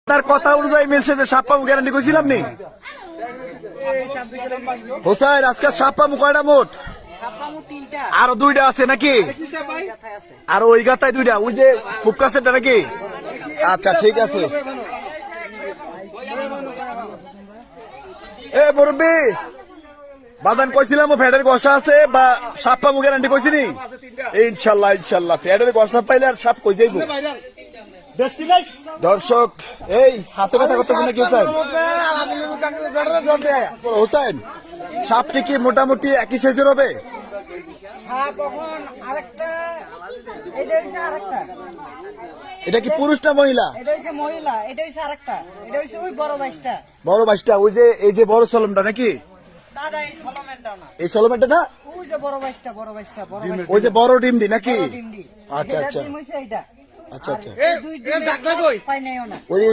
তার কথা অনুযায়ী মিলছে যে সাপ পামু গ্যারান্টি কইছিলাম নি হোসাইন আজকে সাপ পামু কয়টা মোট আরো দুইটা আছে নাকি আর ওই গাথায় দুইটা ওই যে খুব কাছেটা নাকি আচ্ছা ঠিক আছে এ মুরব্বি বাদান কইছিলাম ফ্যাটের গসা আছে বা সাপ পামু গ্যারান্টি কইছিনি ইনশাল্লাহ ইনশাল্লাহ ফ্যাটের গসা পাইলে আর সাপ কই যাইব দর্শক এই হাতে ব্যথা করতেছে নাকি হোসেন সাপটি কি মোটামুটি একই সাইজের হবে এটা কি পুরুষ না মহিলা বড় বাইশটা ওই যে এই যে বড় সলমটা নাকি এই সলমেনটা না ওই যে বড় ডিমডি নাকি আচ্ছা আচ্ছা আচ্ছা আচ্ছা